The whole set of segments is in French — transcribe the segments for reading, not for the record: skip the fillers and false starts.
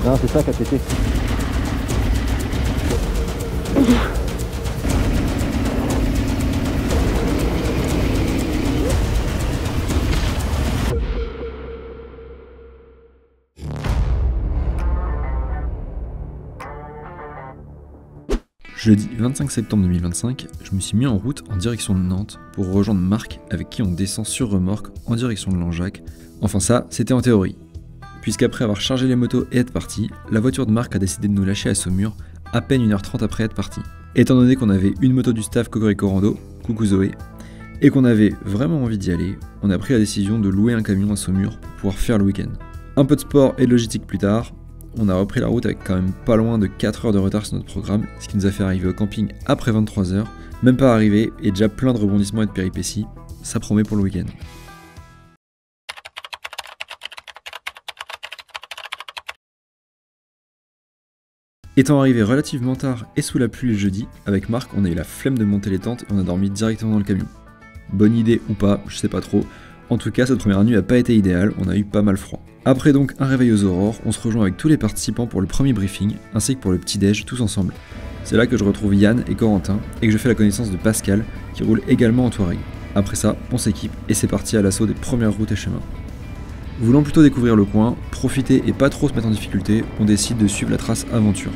Non, c'est ça qui a pété. Jeudi 25 septembre 2025, je me suis mis en route en direction de Nantes pour rejoindre Marc avec qui on descend sur remorque en direction de Langeac. Enfin ça, c'était en théorie. Puisqu'après avoir chargé les motos et être parti, la voiture de Marc a décidé de nous lâcher à Saumur à peine 1h30 après être parti. Étant donné qu'on avait une moto du staff Cocorico Rando, coucou Zoé, et qu'on avait vraiment envie d'y aller, on a pris la décision de louer un camion à Saumur pour pouvoir faire le week-end. Un peu de sport et de logistique plus tard, on a repris la route avec quand même pas loin de 4 heures de retard sur notre programme, ce qui nous a fait arriver au camping après 23 heures, même pas arrivé et déjà plein de rebondissements et de péripéties, ça promet pour le week-end. Étant arrivé relativement tard et sous la pluie le jeudi, avec Marc on a eu la flemme de monter les tentes et on a dormi directement dans le camion. Bonne idée ou pas, je sais pas trop. En tout cas, cette première nuit a pas été idéale, on a eu pas mal froid. Après donc un réveil aux aurores, on se rejoint avec tous les participants pour le premier briefing, ainsi que pour le petit-déj tous ensemble. C'est là que je retrouve Yann et Corentin, et que je fais la connaissance de Pascal, qui roule également en Touareg. Après ça, on s'équipe et c'est parti à l'assaut des premières routes et chemins. Voulant plutôt découvrir le coin, profiter et pas trop se mettre en difficulté, on décide de suivre la trace aventure.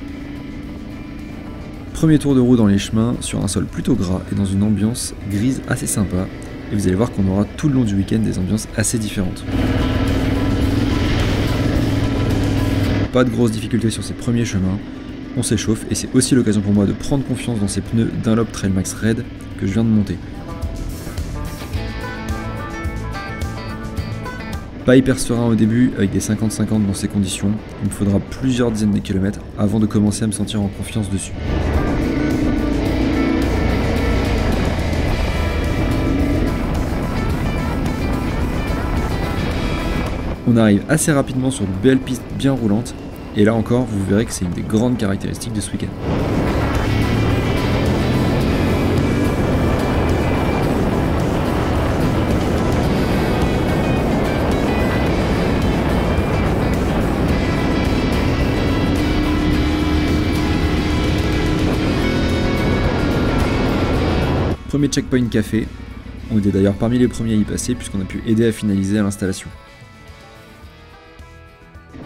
Premier tour de roue dans les chemins, sur un sol plutôt gras et dans une ambiance grise assez sympa, et vous allez voir qu'on aura tout le long du week-end des ambiances assez différentes. Pas de grosses difficultés sur ces premiers chemins, on s'échauffe et c'est aussi l'occasion pour moi de prendre confiance dans ces pneus Dunlop Trail Max Red que je viens de monter. Pas hyper serein au début avec des 50-50 dans ces conditions, il me faudra plusieurs dizaines de kilomètres avant de commencer à me sentir en confiance dessus. On arrive assez rapidement sur de belles pistes bien roulantes, et là encore vous verrez que c'est une des grandes caractéristiques de ce week-end. Premier checkpoint café, on était d'ailleurs parmi les premiers à y passer puisqu'on a pu aider à finaliser à l'installation.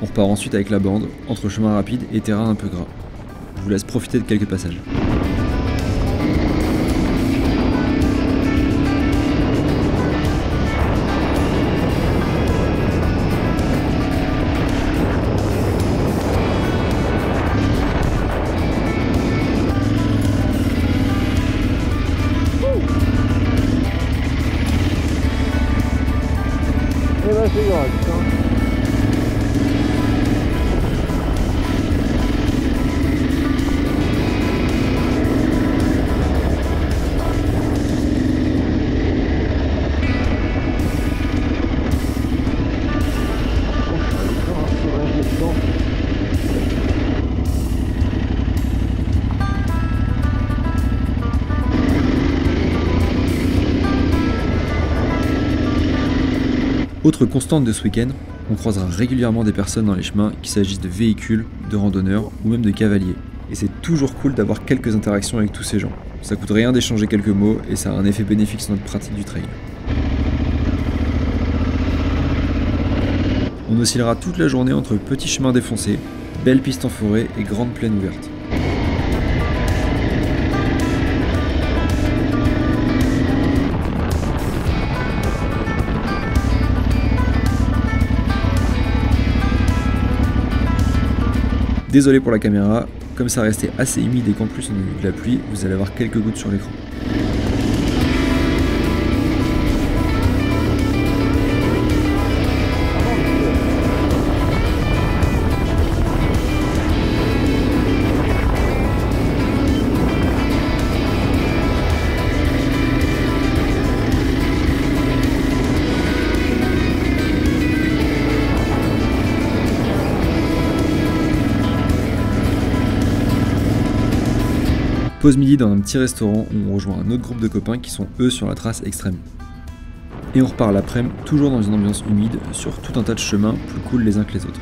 On repart ensuite avec la bande, entre chemin rapide et terrain un peu gras. Je vous laisse profiter de quelques passages. Et bah c'est grave, putain. Autre constante de ce week-end, on croisera régulièrement des personnes dans les chemins, qu'il s'agisse de véhicules, de randonneurs ou même de cavaliers. Et c'est toujours cool d'avoir quelques interactions avec tous ces gens. Ça coûte rien d'échanger quelques mots et ça a un effet bénéfique sur notre pratique du trail. On oscillera toute la journée entre petits chemins défoncés, belles pistes en forêt et grandes plaines ouvertes. Désolé pour la caméra, comme ça restait assez humide et qu'en plus on a eu de la pluie, vous allez avoir quelques gouttes sur l'écran. Pause midi dans un petit restaurant où on rejoint un autre groupe de copains qui sont eux sur la trace extrême. Et on repart l'après-midi, toujours dans une ambiance humide, sur tout un tas de chemins plus cool les uns que les autres.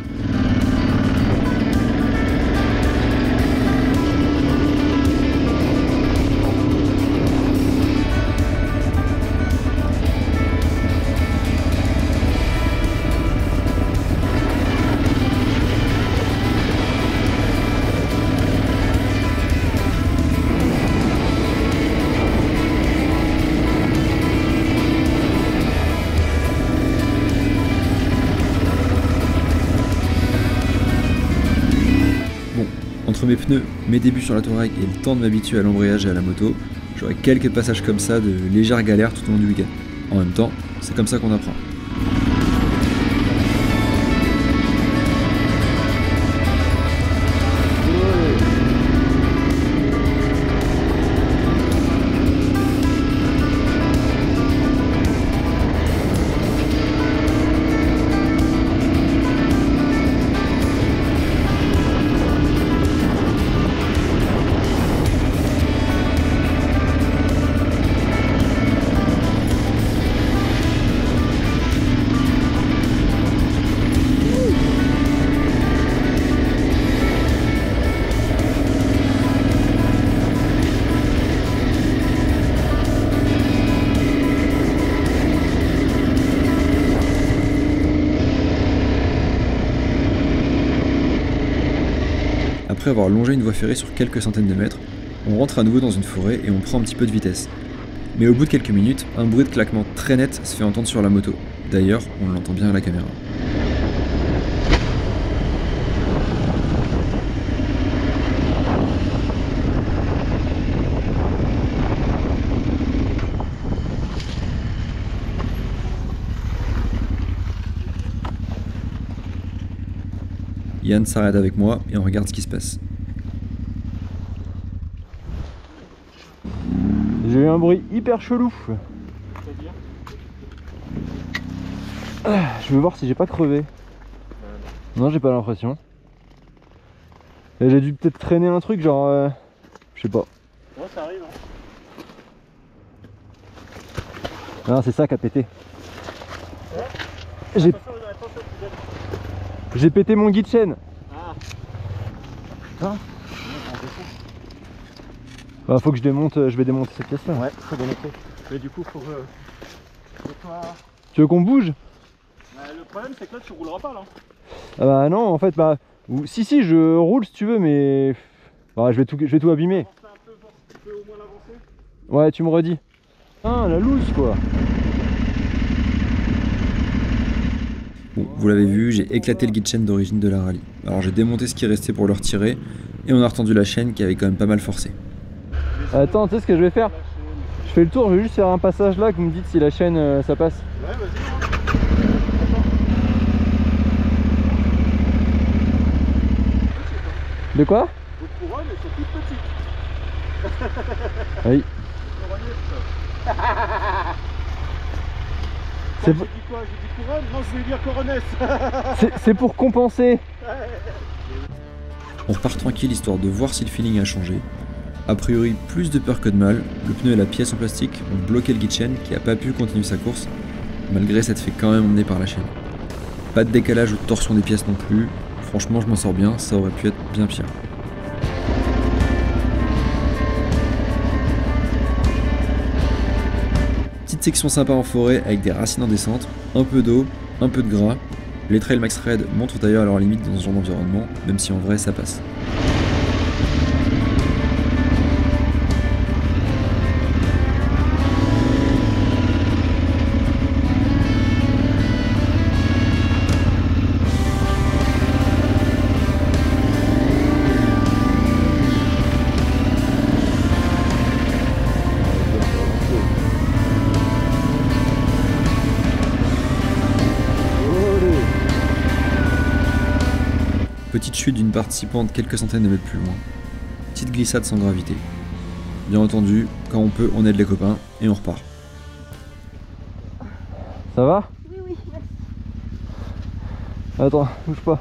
Entre mes pneus, mes débuts sur la Touareg et le temps de m'habituer à l'embrayage et à la moto, j'aurai quelques passages comme ça de légères galères tout au long du week-end. En même temps, c'est comme ça qu'on apprend. Après avoir longé une voie ferrée sur quelques centaines de mètres, on rentre à nouveau dans une forêt et on prend un petit peu de vitesse. Mais au bout de quelques minutes, un bruit de claquement très net se fait entendre sur la moto. D'ailleurs, on l'entend bien à la caméra. Yann s'arrête avec moi et on regarde ce qui se passe. J'ai eu un bruit hyper chelou. Je veux voir si j'ai pas crevé. Non, j'ai pas l'impression. Et j'ai dû peut-être traîner un truc genre... je sais pas. Ouais, ça arrive. Hein. Non, c'est ça qui a pété. Ouais. J'ai pété mon guide chaîne. Ah. Bah, faut que je démonte, je vais démonter cette pièce là. Ouais, faut démonter. Mais du coup, faut que toi... Tu veux qu'on bouge? Bah, le problème, c'est que là, tu rouleras pas là. Ah bah non, en fait, bah... Si, je roule si tu veux, mais... Bah, je vais tout abîmer. Tu peux au moins l'avancer. Ouais, tu me redis. Ah, la loose quoi. Bon, vous l'avez vu, j'ai éclaté le guide chaîne d'origine de la rallye. Alors j'ai démonté ce qui restait pour le retirer, et on a retendu la chaîne qui avait quand même pas mal forcé. Attends, tu sais ce que je vais faire? Je fais le tour, je vais juste faire un passage là, que vous me dites si la chaîne ça passe. Ouais, vas-y. De quoi? Vos couronnes, elles sont toutes petites. Oui. J'ai dit quoi? J'ai dit couronne? Non, je voulais dire coronesse. C'est pour compenser. On repart tranquille histoire de voir si le feeling a changé. A priori, plus de peur que de mal, le pneu et la pièce en plastique ont bloqué le guide chaîne qui a pas pu continuer sa course, malgré s'être fait quand même emmener par la chaîne. Pas de décalage ou de torsion des pièces non plus, franchement je m'en sors bien, ça aurait pu être bien pire. Petite section sympa en forêt avec des racines en descente, un peu d'eau, un peu de gras. Les trails Max Red montrent d'ailleurs leurs limites dans ce genre d'environnement, même si en vrai ça passe. Petite chute d'une participante quelques centaines de mètres plus loin. Petite glissade sans gravité. Bien entendu, quand on peut, on aide les copains et on repart. Ça va? Oui, oui, merci. Attends, bouge pas.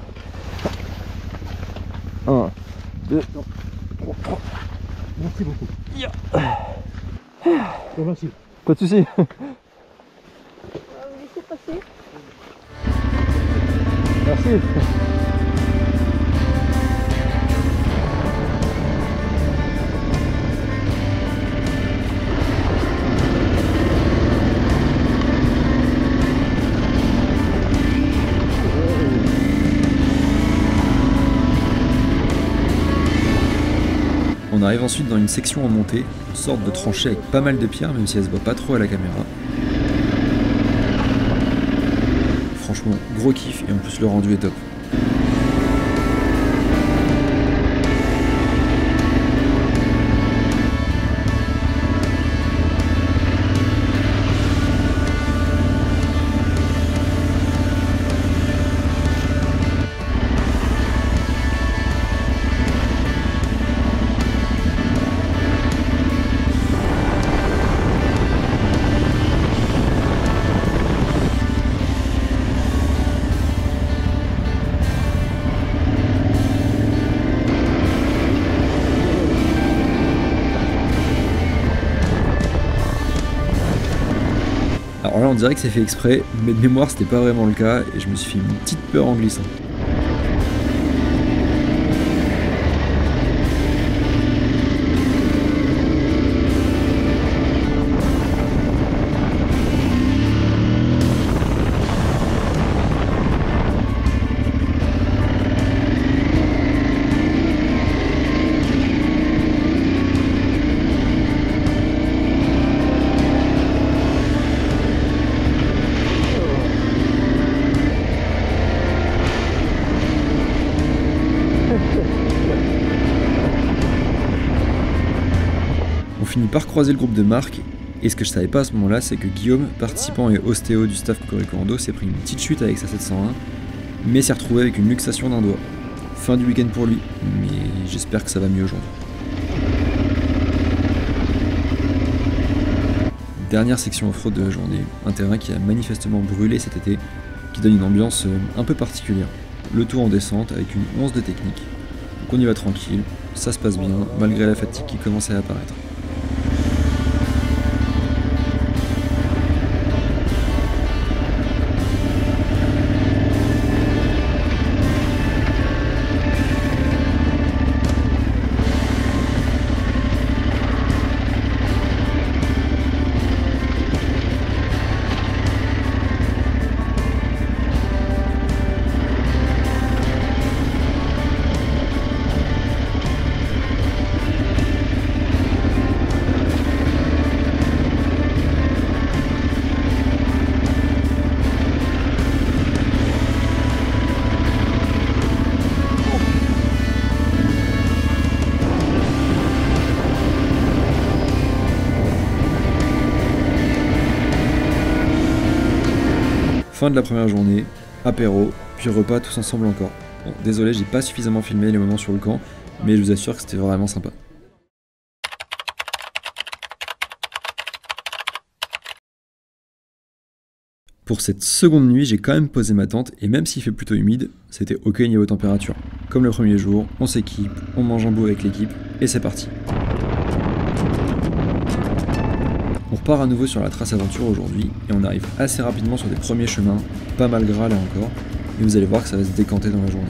1, 2, 3. Merci beaucoup. Yeah. Bon, merci. Pas de soucis. Vous laissez passer. Merci. On arrive ensuite dans une section en montée, une sorte de tranchée avec pas mal de pierres, même si elle se voit pas trop à la caméra. Franchement, gros kiff et en plus le rendu est top. dirait que c'est fait exprès, mais de mémoire c'était pas vraiment le cas et je me suis fait une petite peur en glissant. On finit par croiser le groupe de Marc, et ce que je savais pas à ce moment-là, c'est que Guillaume, participant et ostéo du staff Cocorico Rando, s'est pris une petite chute avec sa 701, mais s'est retrouvé avec une luxation d'un doigt. Fin du week-end pour lui, mais j'espère que ça va mieux aujourd'hui. Dernière section off-road de la journée, un terrain qui a manifestement brûlé cet été, qui donne une ambiance un peu particulière. Le tout en descente avec une once de technique. Donc on y va tranquille, ça se passe bien, malgré la fatigue qui commençait à apparaître. Fin de la première journée, apéro, puis repas tous ensemble encore. Bon, désolé, j'ai pas suffisamment filmé les moments sur le camp, mais je vous assure que c'était vraiment sympa. Pour cette seconde nuit, j'ai quand même posé ma tente, et même s'il fait plutôt humide, c'était ok niveau température. Comme le premier jour, on s'équipe, on mange un bout avec l'équipe, et c'est parti. On repart à nouveau sur la trace aventure aujourd'hui et on arrive assez rapidement sur des premiers chemins, pas mal gras là encore, mais vous allez voir que ça va se décanter dans la journée.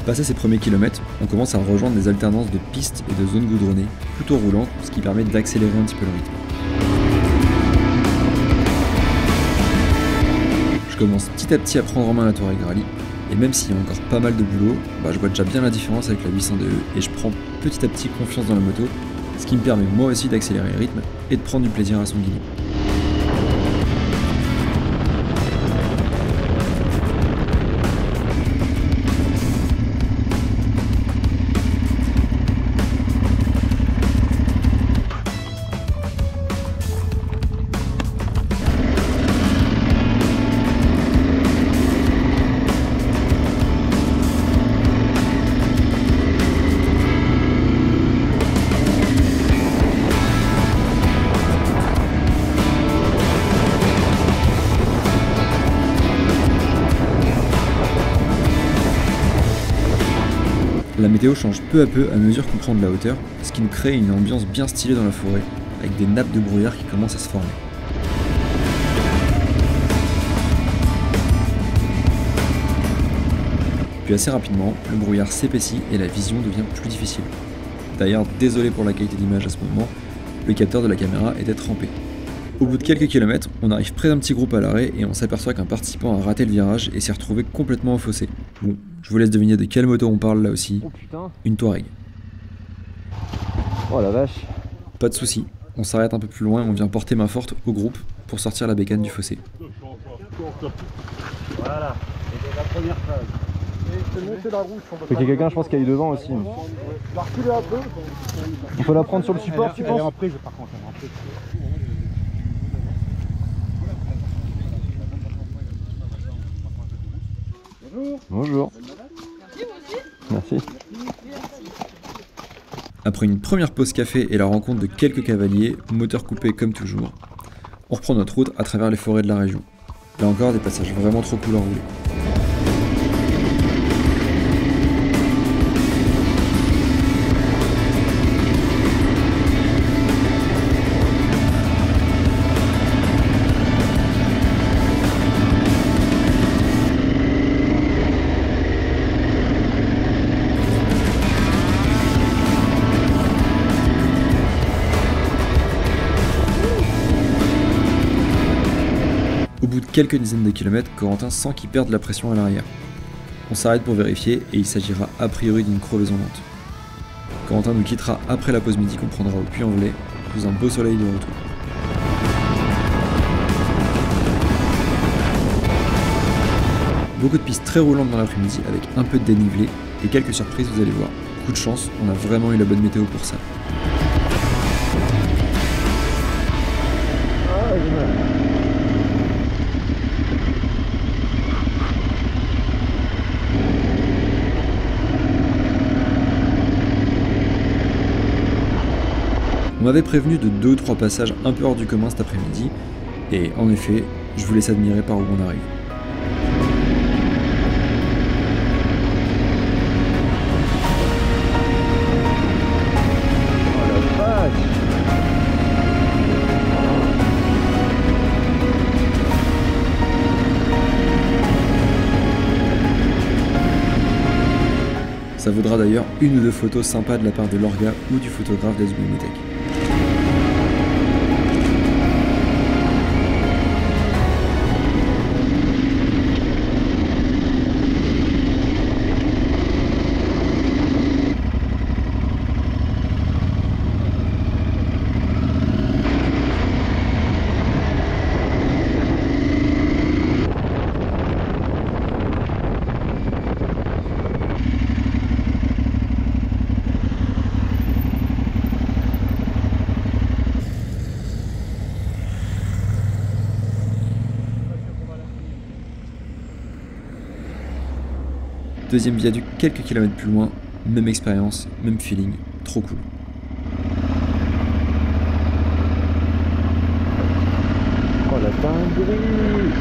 Passé ces premiers kilomètres, on commence à rejoindre des alternances de pistes et de zones goudronnées, plutôt roulantes, ce qui permet d'accélérer un petit peu le rythme. Je commence petit à petit à prendre en main la Touareg Rally, et même s'il y a encore pas mal de boulot, je vois déjà bien la différence avec la 802 et je prends petit à petit confiance dans la moto, ce qui me permet moi aussi d'accélérer le rythme et de prendre du plaisir à son guidon. La météo change peu à peu à mesure qu'on prend de la hauteur, ce qui nous crée une ambiance bien stylée dans la forêt, avec des nappes de brouillard qui commencent à se former. Puis assez rapidement, le brouillard s'épaissit et la vision devient plus difficile. D'ailleurs, désolé pour la qualité d'image à ce moment, le capteur de la caméra était trempé. Au bout de quelques kilomètres, on arrive près d'un petit groupe à l'arrêt et on s'aperçoit qu'un participant a raté le virage et s'est retrouvé complètement au fossé. Bon, je vous laisse deviner de quelle moto on parle là aussi. Oh putain. Une Touareg. Oh la vache. Pas de soucis, on s'arrête un peu plus loin et on vient porter main forte au groupe pour sortir la bécane du fossé. Voilà, c'était la première phase. C'est monter la route. Faut qu'il y ait quelqu'un, je pense, qui aille devant aussi. Va reculer un peu. On peut la prendre sur le support, tu penses? En prise, par contre. En prise. Bonjour. Merci. Après une première pause café et la rencontre de quelques cavaliers, moteur coupé comme toujours, on reprend notre route à travers les forêts de la région. Là encore, des passages vraiment trop cool à rouler. Au bout de quelques dizaines de kilomètres, Corentin sent qu'il perd de la pression à l'arrière. On s'arrête pour vérifier et il s'agira a priori d'une crevaison lente. Corentin nous quittera après la pause midi qu'on prendra au Puy-en-Velay, sous un beau soleil de retour. Beaucoup de pistes très roulantes dans l'après-midi avec un peu de dénivelé et quelques surprises, vous allez voir. Coup de chance, on a vraiment eu la bonne météo pour ça. On m'avait prévenu de 2 ou 3 passages un peu hors du commun cet après-midi, et en effet, je vous laisse admirer par où on arrive. Ça vaudra d'ailleurs une ou deux photos sympas de la part de l'orga ou du photographe d'Azbibliothèque. Deuxième viaduc quelques kilomètres plus loin, même expérience, même feeling, trop cool. Oh la dinguerie!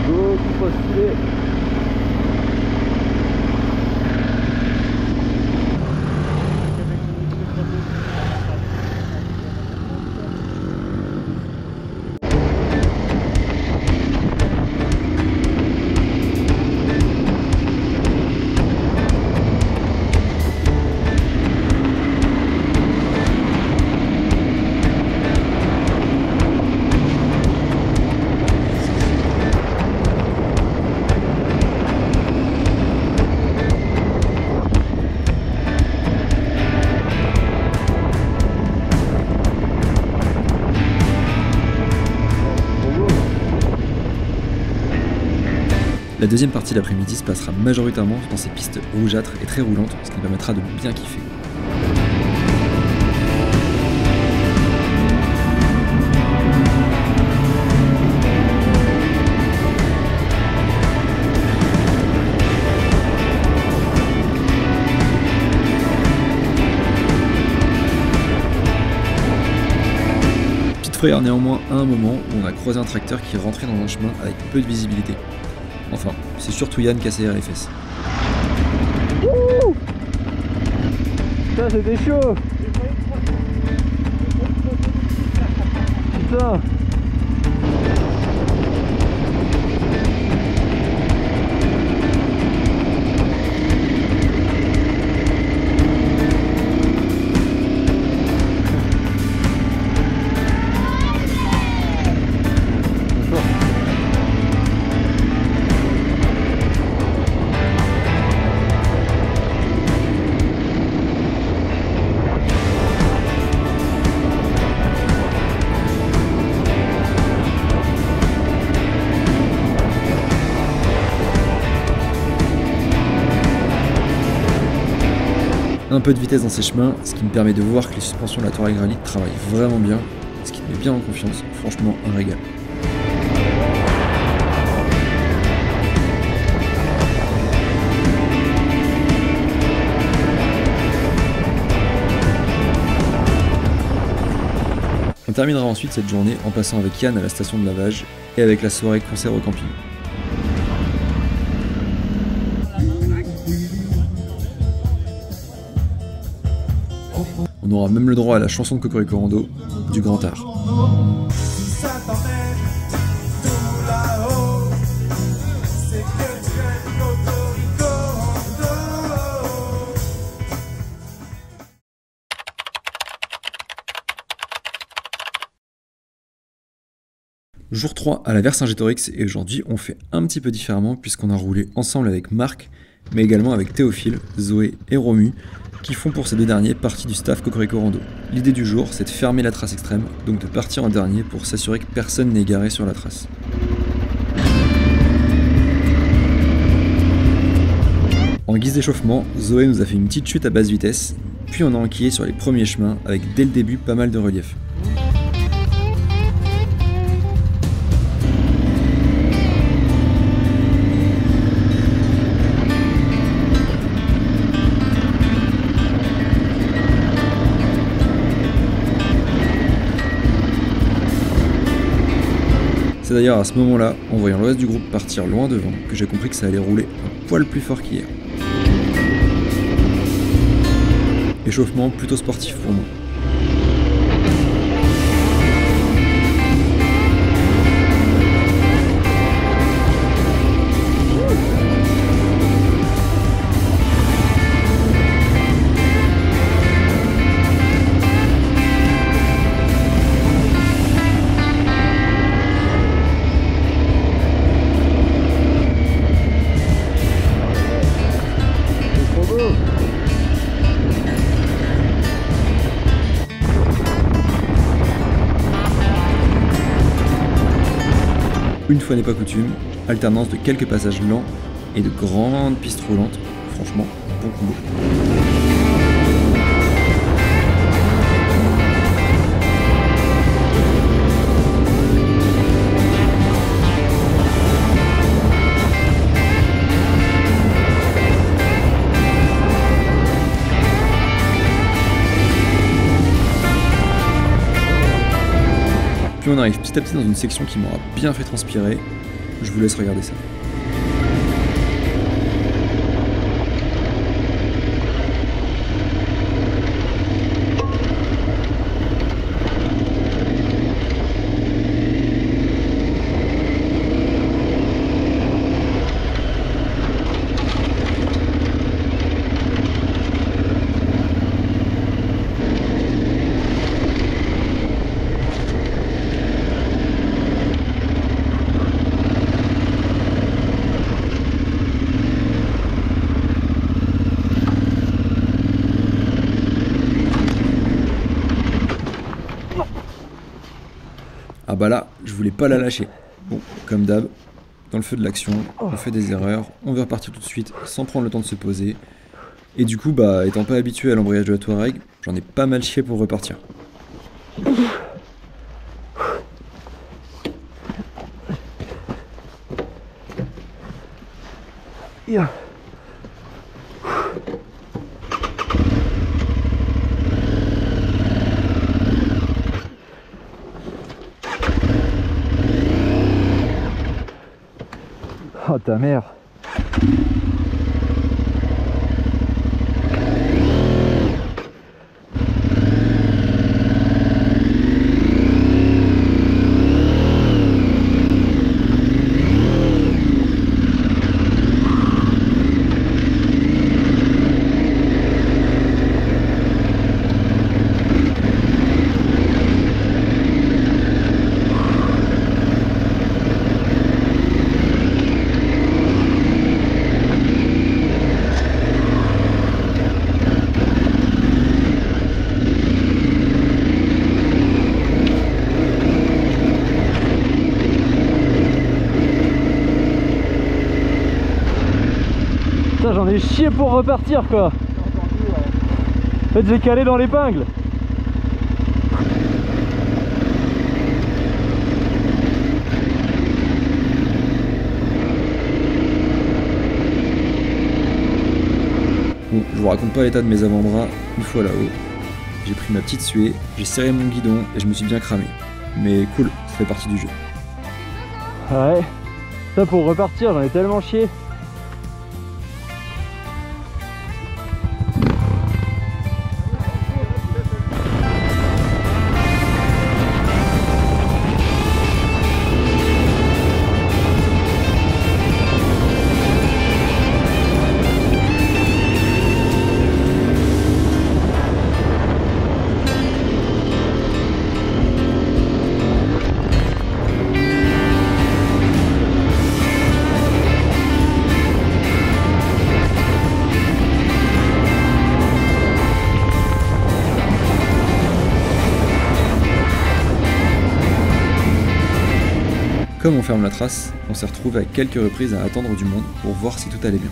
Go, trop stylé! La deuxième partie de l'après-midi se passera majoritairement dans ces pistes rougeâtres et très roulantes, ce qui nous permettra de bien kiffer. Petite frayeur néanmoins à un moment où on a croisé un tracteur qui rentrait dans un chemin avec peu de visibilité. Enfin, c'est surtout Yann qui a serré les fesses. Wouh! Putain, c'était chaud! Putain! Un peu de vitesse dans ces chemins, ce qui me permet de voir que les suspensions de la Touareg Rally travaillent vraiment bien, ce qui te met bien en confiance, franchement un régal. On terminera ensuite cette journée en passant avec Yann à la station de lavage et avec la soirée concert au camping. On aura même le droit à la chanson de Cocorico Rando du Grand Art. Jour 3 à la Vercingétorix et aujourd'hui on fait un petit peu différemment puisqu'on a roulé ensemble avec Marc mais également avec Théophile, Zoé et Romu qui font pour ces deux derniers partie du staff Cocorico Rando. L'idée du jour c'est de fermer la trace extrême, donc de partir en dernier pour s'assurer que personne n'est garé sur la trace. En guise d'échauffement, Zoé nous a fait une petite chute à basse vitesse, puis on a enquillé sur les premiers chemins avec dès le début pas mal de relief. C'est d'ailleurs à ce moment-là, en voyant le reste du groupe partir loin devant, que j'ai compris que ça allait rouler un poil plus fort qu'hier. Échauffement plutôt sportif pour moi. Une fois n'est pas coutume, alternance de quelques passages lents et de grandes pistes roulantes, franchement, bon combo. Puis on arrive petit à petit dans une section qui m'aura bien fait transpirer. Je vous laisse regarder ça. Ah bah là, je voulais pas la lâcher. Bon, comme d'hab, dans le feu de l'action, on fait des erreurs, on veut repartir tout de suite sans prendre le temps de se poser. Et du coup, bah, étant pas habitué à l'embrayage de la Touareg, j'en ai pas mal chié pour repartir. Yeah. Oh ta mère. J'en ai chié pour repartir quoi. En fait j'ai calé dans l'épingle. Bon, je vous raconte pas l'état de mes avant-bras une fois là-haut. J'ai pris ma petite suée, j'ai serré mon guidon et je me suis bien cramé. Mais cool, ça fait partie du jeu. Ouais, ça pour repartir j'en ai tellement chié. Comme on ferme la trace, on s'est retrouvé à quelques reprises à attendre du monde pour voir si tout allait bien.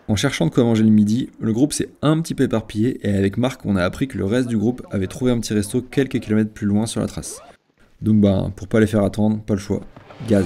En cherchant de quoi manger le midi, le groupe s'est un petit peu éparpillé et avec Marc, on a appris que le reste du groupe avait trouvé un petit resto quelques kilomètres plus loin sur la trace. Donc pour pas les faire attendre, pas le choix, gaz.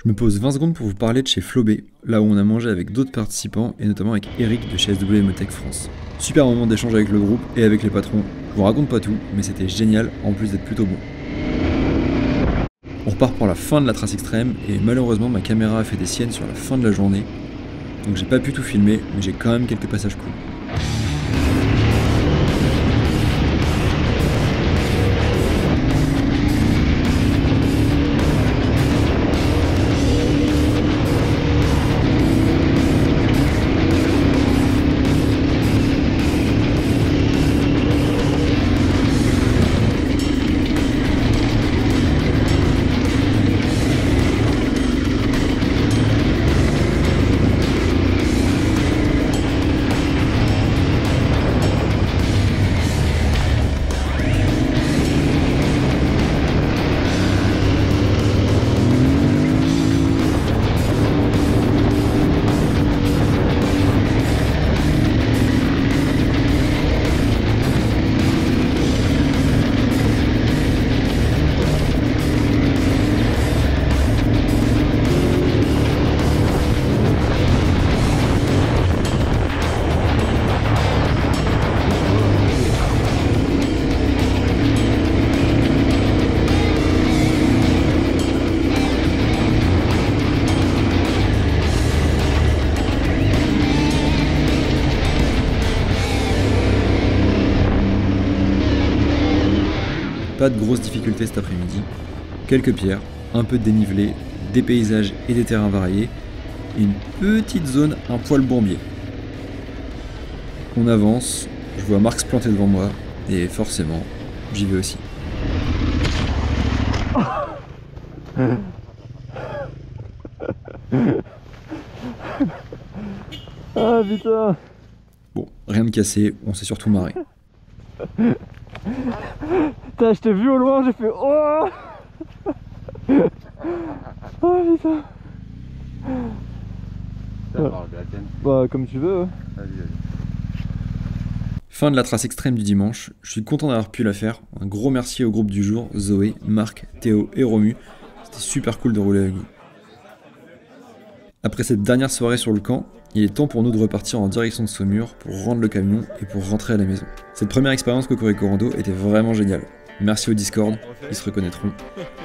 Je me pose 20 secondes pour vous parler de chez Flobé, là où on a mangé avec d'autres participants et notamment avec Eric de chez SW Motech France. Super moment d'échange avec le groupe et avec les patrons. Je vous raconte pas tout, mais c'était génial en plus d'être plutôt bon. On repart pour la fin de la trace extrême et malheureusement ma caméra a fait des siennes sur la fin de la journée, donc j'ai pas pu tout filmer, mais j'ai quand même quelques passages cool. pas de grosses difficultés cet après-midi. Quelques pierres, un peu de dénivelé, des paysages et des terrains variés, et une petite zone un poil bourbier. On avance, je vois Marc se planter devant moi, et forcément, j'y vais aussi. Ah putain. Bon, rien de cassé, on s'est surtout marré. Putain, je t'ai vu au loin, j'ai fait oh. Oh putain. Ça va, la tienne. Bah comme tu veux. Ouais. Vas-y. Fin de la trace extrême du dimanche, je suis content d'avoir pu la faire. Un gros merci au groupe du jour, Zoé, Marc, Théo et Romu. C'était super cool de rouler avec vous. Après cette dernière soirée sur le camp, il est temps pour nous de repartir en direction de Saumur pour rendre le camion et pour rentrer à la maison. Cette première expérience Cocorico Rando était vraiment géniale. Merci au Discord, ils se reconnaîtront,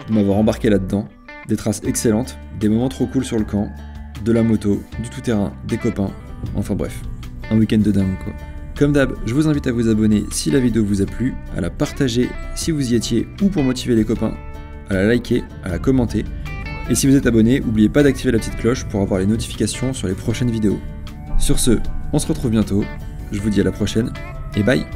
de m'avoir embarqué là-dedans. Des traces excellentes, des moments trop cool sur le camp, de la moto, du tout-terrain, des copains, enfin bref, un week-end de dingue quoi. Comme d'hab, je vous invite à vous abonner si la vidéo vous a plu, à la partager si vous y étiez ou pour motiver les copains, à la liker, à la commenter. Et si vous êtes abonné, n'oubliez pas d'activer la petite cloche pour avoir les notifications sur les prochaines vidéos. Sur ce, on se retrouve bientôt, je vous dis à la prochaine, et bye!